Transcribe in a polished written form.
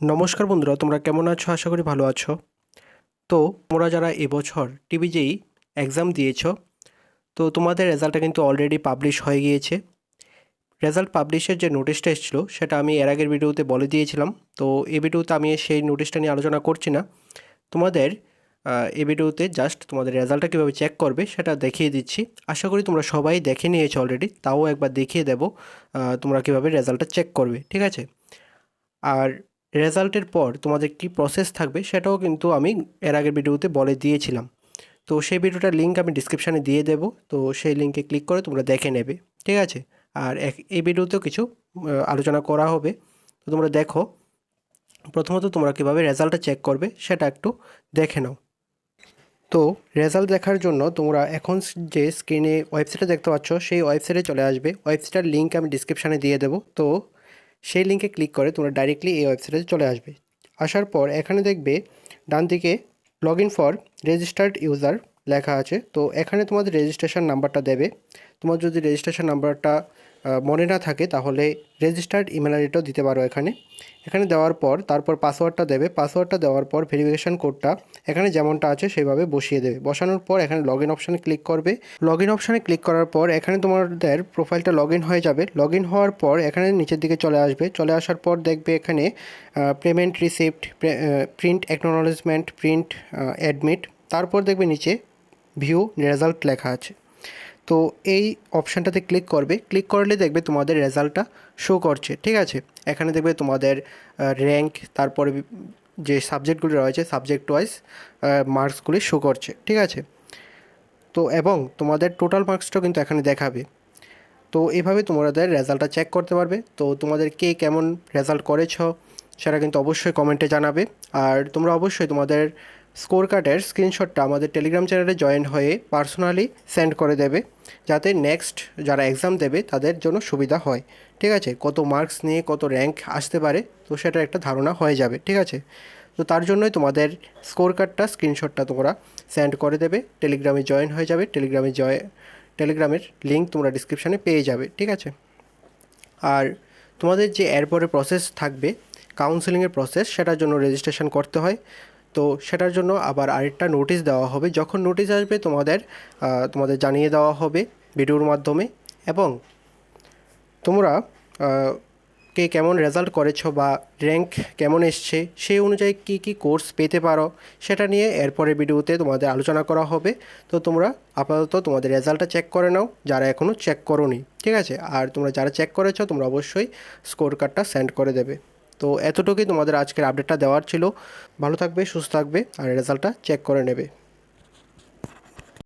নমস্কার বন্ধুরা, তোমরা কেমন আছো? আশা করি ভালো আছো। তো তোমরা যারা এবছর টিবিজেই এক্সাম দিয়েছো, তো তোমাদের রেজাল্টটা কিন্তু অলরেডি পাবলিশ হয়ে গিয়েছে। রেজাল্ট পাবলিশের যে নোটিশটা এসেছিলো সেটা আমি এর আগের ভিডিওতে বলে দিয়েছিলাম। তো এই ভিডিওতে আমি সেই নোটিশটা নিয়ে আলোচনা করছি না। তোমাদের এই ভিডিওতে জাস্ট তোমাদের রেজাল্টটা কীভাবে চেক করবে সেটা দেখিয়ে দিচ্ছি। আশা করি তোমরা সবাই দেখে নিয়েছো অলরেডি, তাও একবার দেখিয়ে দেবো তোমরা কীভাবে রেজাল্টটা চেক করবে, ঠিক আছে? আর রেজাল্টের পর তোমাদের কি প্রসেস থাকবে সেটাও কিন্তু আমি এর আগের ভিডিওতে বলে দিয়েছিলাম। তো সেই ভিডিওটার লিঙ্ক আমি ডিসক্রিপশানে দিয়ে দেবো, তো সেই লিঙ্কে ক্লিক করে তোমরা দেখে নেবে, ঠিক আছে? আর এই ভিডিওতেও কিছু আলোচনা করা হবে, তো তোমরা দেখো। প্রথমত তোমরা কীভাবে রেজাল্টটা চেক করবে সেটা একটু দেখে নাও। তো রেজাল্ট দেখার জন্য তোমরা এখন যে স্ক্রিনে ওয়েবসাইটে দেখতে পাচ্ছ সেই ওয়েবসাইটে চলে আসবে। ওয়েবসাইটের লিঙ্ক আমি ডিসক্রিপশানে দিয়ে দেবো। তো সেই লিঙ্কে ক্লিক করে তোমরা ডাইরেক্টলি এই ওয়েবসাইটে চলে আসবে। আসার পর এখানে দেখবে ডান দিকে log in for registered user লেখা আছে। তো এখানে তোমাদের রেজিস্ট্রেশন নাম্বারটা দেবে। তোমার যদি রেজিস্ট্রেশন নাম্বারটা মনে না থাকে তাহলে রেজিস্টার্ড ইমেল আইডিটাও দিতে পারো এখানে দেওয়ার পর তারপর পাসওয়ার্ডটা দেবে। পাসওয়ার্ডটা দেওয়ার পর ভেরিফিকেশান কোডটা এখানে যেমনটা আছে সেভাবে বসিয়ে দেবে। বসানোর পর এখানে লগ ইন অপশানে ক্লিক করবে। লগ ইন অপশানে ক্লিক করার পর এখানে তোমাদের প্রোফাইলটা লগ ইন হয়ে যাবে। লগ ইন হওয়ার পর এখানে নিচের দিকে চলে আসবে। চলে আসার পর দেখবে এখানে payment receipt, print acknowledgement, print admit, তারপর দেখবে নিচে ভিউ রেজাল্ট লেখা আছে। তো এই অপশানটাতে ক্লিক করবে। ক্লিক করলে দেখবে তোমাদের রেজাল্টটা শো করছে, ঠিক আছে? এখানে দেখবে তোমাদের র্যাঙ্ক, তারপরে যে সাবজেক্টগুলি রয়েছে সাবজেক্ট ওয়াইজ মার্কসগুলি শো করছে, ঠিক আছে? তো এবং তোমাদের টোটাল মার্কসটাও কিন্তু এখানে দেখাবে। তো এইভাবে তোমাদের রেজাল্টটা চেক করতে পারবে। তো তোমাদের কে কেমন রেজাল্ট করেছো সেটা কিন্তু অবশ্যই কমেন্টে জানাবে। আর তোমরা অবশ্যই তোমাদের স্কোর কার্ডের স্ক্রিনশটটা আমাদের টেলিগ্রাম চ্যানেলে জয়েন হয়ে পার্সোনালি সেন্ড করে দেবে, যাতে নেক্সট যারা এক্সাম দেবে তাদের জন্য সুবিধা হয়, ঠিক আছে? কত মার্কস নিয়ে কত র্যাঙ্ক আসতে পারে, তো সেটার একটা ধারণা হয়ে যাবে, ঠিক আছে? তো তার জন্যই তোমাদের স্কোর কার্ডটা স্ক্রিনশটটা তোমরা সেন্ড করে দেবে, টেলিগ্রামে জয়েন হয়ে যাবে। টেলিগ্রামের লিঙ্ক তোমরা ডিসক্রিপশানে পেয়ে যাবে, ঠিক আছে? আর তোমাদের যে এরপরে প্রসেস থাকবে কাউন্সেলিংয়ের প্রসেস, সেটার জন্য রেজিস্ট্রেশন করতে হয়। তো সেটার জন্য আবার আরেকটা নোটিশ দেওয়া হবে। যখন নোটিশ আসবে তোমাদের জানিয়ে দেওয়া হবে ভিডিওর মাধ্যমে। এবং তোমরা কে কেমন রেজাল্ট করেছো বা র্যাঙ্ক কেমন এসছে সেই অনুযায়ী কী কী কোর্স পেতে পারো সেটা নিয়ে এরপরের ভিডিওতে তোমাদের আলোচনা করা হবে। তো তোমরা আপাতত তোমাদের রেজাল্টটা চেক করে নাও, যারা এখনও চেক করোনি, ঠিক আছে? আর তোমরা যারা চেক করেছো তোমরা অবশ্যই স্কোর কার্ডটা সেন্ড করে দেবে। তো এতটুকুই তোমাদের আজকের আপডেটটা দেওয়ার ছিল। ভালো থাকবে, সুস্থ থাকবে আর রেজাল্টটা চেক করে নেবে।